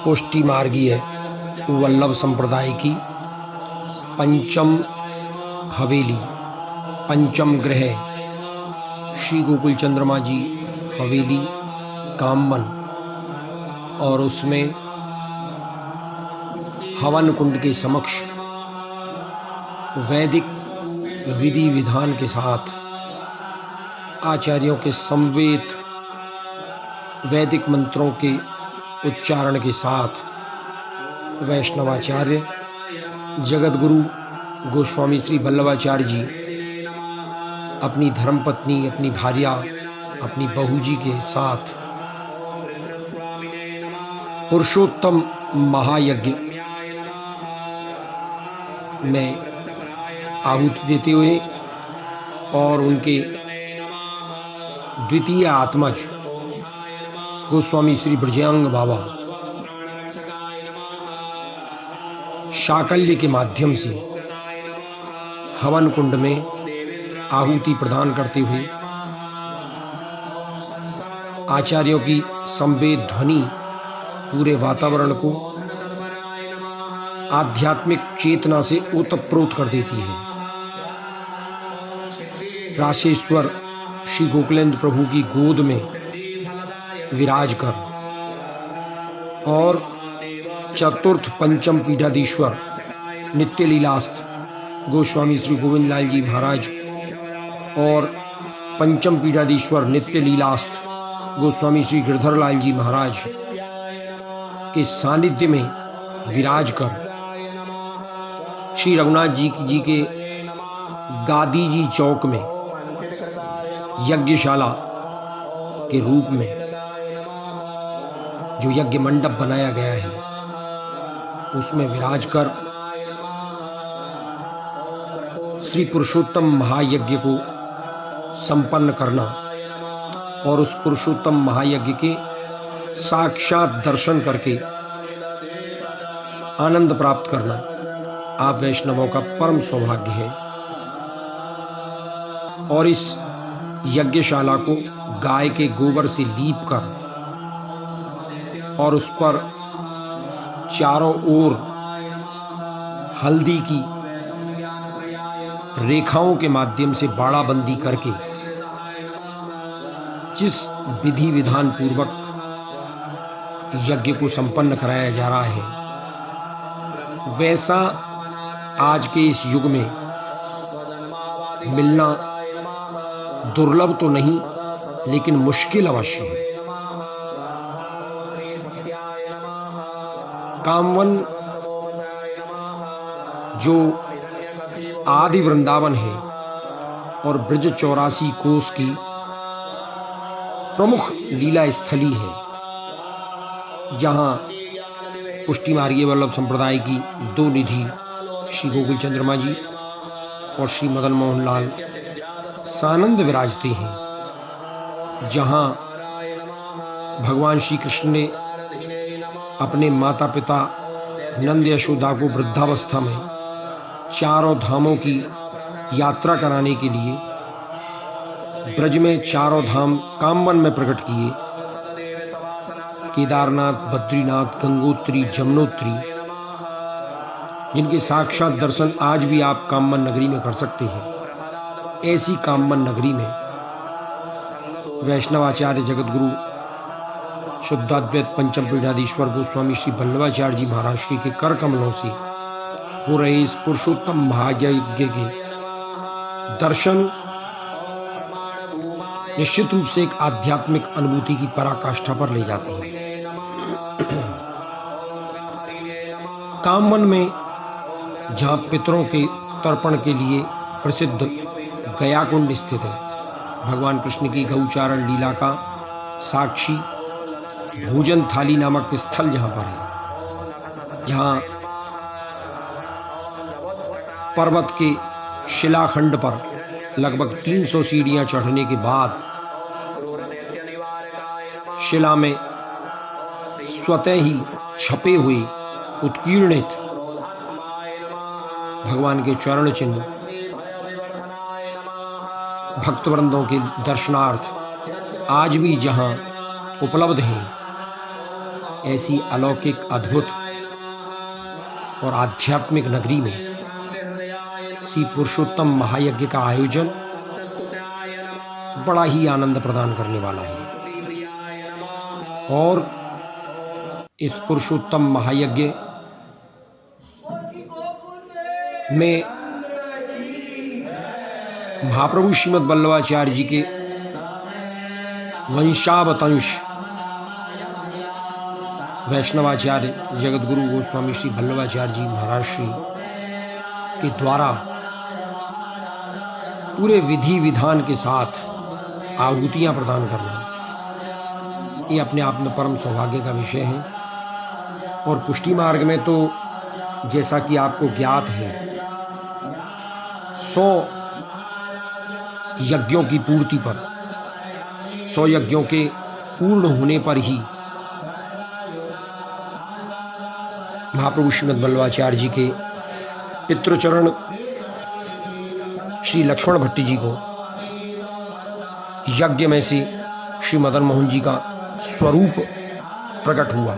पुष्टि मार्गीय वल्लभ संप्रदाय की पंचम हवेली, पंचम ग्रह श्री गोकुल चंद्रमा जी हवेली कामवन, और उसमें हवन कुंड के समक्ष वैदिक विधि विधान के साथ आचार्यों के समवेत वैदिक मंत्रों के उच्चारण के साथ वैष्णवाचार्य जगत गुरु गोस्वामी श्री वल्लभाचार्य जी अपनी धर्मपत्नी, अपनी भार्या, अपनी बहू जी के साथ पुरुषोत्तम महायज्ञ में आहुति देते हुए और उनके द्वितीय आत्मज गोस्वामी श्री ब्रजांग बाबा शाकल्य के माध्यम से हवन कुंड में आहुति प्रदान करते हुए आचार्यों की संवेद ध्वनि पूरे वातावरण को आध्यात्मिक चेतना से ओतप्रोत कर देती है। राशेश्वर श्री गोकुलेंद्र प्रभु की गोद में विराज कर और चतुर्थ पंचम पीठाधीश्वर नित्य लीलास्थ गोस्वामी श्री गोविंद लाल जी महाराज और पंचम पीठाधीश्वर नित्य लीलास्थ गोस्वामी श्री गिरधर लाल जी महाराज के सानिध्य में विराज कर श्री रघुनाथ जी के गादी जी चौक में यज्ञशाला के रूप में जो यज्ञ मंडप बनाया गया है उसमें विराज कर श्री पुरुषोत्तम महायज्ञ को संपन्न करना और उस पुरुषोत्तम महायज्ञ के साक्षात दर्शन करके आनंद प्राप्त करना आप वैष्णवों का परम सौभाग्य है। और इस यज्ञशाला को गाय के गोबर से लीप कर और उस पर चारों ओर हल्दी की रेखाओं के माध्यम से बाड़ाबंदी करके जिस विधि विधान पूर्वक यज्ञ को संपन्न कराया जा रहा है वैसा आज के इस युग में मिलना दुर्लभ तो नहीं लेकिन मुश्किल अवश्य है। कामवन जो आदि वृंदावन है और ब्रज 84 कोस की प्रमुख लीला स्थली है, जहां पुष्टि मार्गीय वल्लभ संप्रदाय की दो निधि श्री गोकुल चंद्रमा जी और श्री मदन मोहन लाल सानंद विराजते हैं, जहां भगवान श्री कृष्ण ने अपने माता पिता नंद यशोदा को वृद्धावस्था में चारों धामों की यात्रा कराने के लिए ब्रज में चारों धाम कामवन में प्रकट किए। केदारनाथ, बद्रीनाथ, गंगोत्री, जमुनोत्री, जिनके साक्षात दर्शन आज भी आप कामवन नगरी में कर सकते हैं। ऐसी कामवन नगरी में वैष्णवाचार्य जगत गुरु शुद्धाद्वैत पंचम पीठाधीश्वर गोस्वामी श्री वल्लभाचार्य जी महाराज श्री के कर कमलों से हो रहे इस पुरुषोत्तम महायज्ञ के दर्शन निश्चित रूप से एक आध्यात्मिक अनुभूति की पराकाष्ठा पर ले जाती है। कामवन में जहाँ पितरों के तर्पण के लिए प्रसिद्ध गया कुंड स्थित है, भगवान कृष्ण की गौचारण लीला का साक्षी भोजन थाली नामक स्थल जहाँ पर है, जहाँ पर्वत के शिलाखंड पर लगभग 300 सीढ़ियां चढ़ने के बाद शिला में स्वतः ही छपे हुए उत्कीर्णित भगवान के चरण चिन्ह भक्तवृंदों के दर्शनार्थ आज भी जहां उपलब्ध हैं ऐसी अलौकिक, अद्भुत और आध्यात्मिक नगरी में श्री पुरुषोत्तम महायज्ञ का आयोजन बड़ा ही आनंद प्रदान करने वाला है। और इस पुरुषोत्तम महायज्ञ में महाप्रभु श्रीमद् वल्लभाचार्य जी के वंशावतंश वैष्णवाचार्य जगतगुरु गोस्वामी श्री वल्लभाचार्य जी महाराज श्री के द्वारा पूरे विधि विधान के साथ आहुतियां प्रदान करना, ये अपने आप में परम सौभाग्य का विषय है। और पुष्टि मार्ग में तो जैसा कि आपको ज्ञात है, 100 यज्ञों की पूर्ति पर, 100 यज्ञों के पूर्ण होने पर ही महाप्रभु श्रीमद् वल्लभाचार्य जी के पितृचरण श्री लक्ष्मण भट्टी जी को यज्ञ में से श्री मदन मोहन जी का स्वरूप प्रकट हुआ।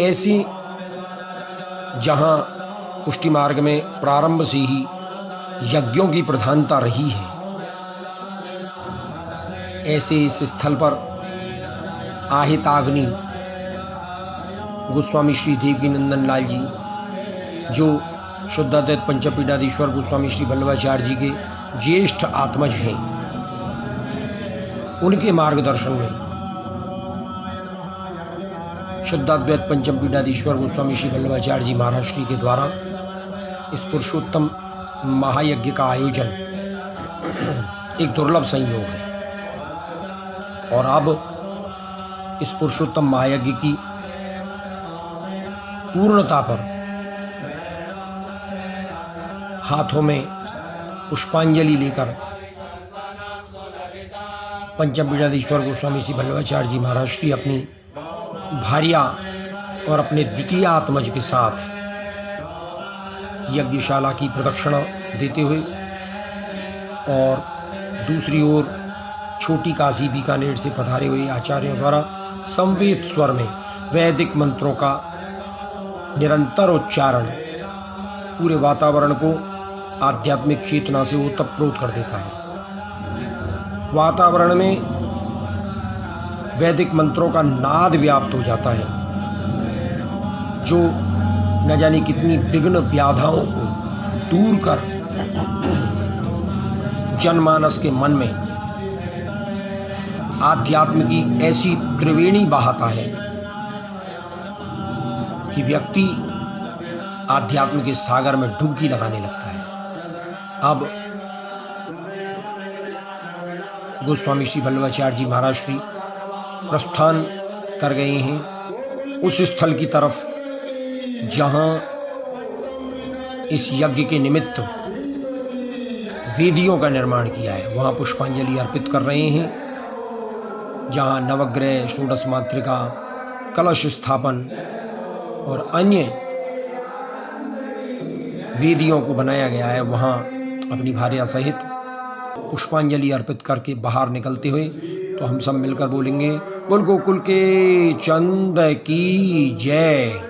ऐसी जहां पुष्टि मार्ग में प्रारंभ से ही यज्ञों की प्रधानता रही है, ऐसे इस स्थल पर आहिताग्नि गोस्वामी श्री देवकी नंदन लाल जी, जो शुद्धाद्वैत पंचपीठाधीश्वर गोस्वामी श्री वल्लभाचार्य जी के ज्येष्ठ आत्मज हैं, उनके मार्गदर्शन में शुद्धाद्वैत पंचपीठाधीश्वर गोस्वामी श्री वल्लभाचार्य जी महाराज श्री के द्वारा इस पुरुषोत्तम महायज्ञ का आयोजन एक दुर्लभ संयोग है। और अब इस पुरुषोत्तम महायज्ञ की पूर्णता पर हाथों में पुष्पांजलि लेकर पंचपीठाधीश्वर गोस्वामी श्री वल्लभाचार्य जी महाराज श्री अपनी भार्या और अपने द्वितीय आत्मज के साथ यज्ञशाला की प्रदक्षिणा देते हुए, और दूसरी ओर छोटी काशी बीकानेर से पधारे हुए आचार्यों द्वारा संवेद स्वर में वैदिक मंत्रों का निरंतर उच्चारण पूरे वातावरण को आध्यात्मिक चेतना से ओतप्रोत कर देता है। वातावरण में वैदिक मंत्रों का नाद व्याप्त हो जाता है, जो न जाने कितनी विघ्न व्याधाओं को दूर कर जनमानस के मन में आध्यात्म की ऐसी त्रिवेणी बहाता है कि व्यक्ति आध्यात्म के सागर में डुबकी लगाने लगता है। अब गोस्वामी श्री वल्लभाचार्य जी महाराज श्री प्रस्थान कर गए हैं उस स्थल की तरफ जहां इस यज्ञ के निमित्त वेदियों का निर्माण किया है। वहां पुष्पांजलि अर्पित कर रहे हैं, जहां नवग्रह, षोडश मातृका, कलश स्थापन और अन्य वेदियों को बनाया गया है। वहां अपनी भार्या सहित पुष्पांजलि अर्पित करके बाहर निकलते हुए तो हम सब मिलकर बोलेंगे, बोल गोकुल के चंद की जय।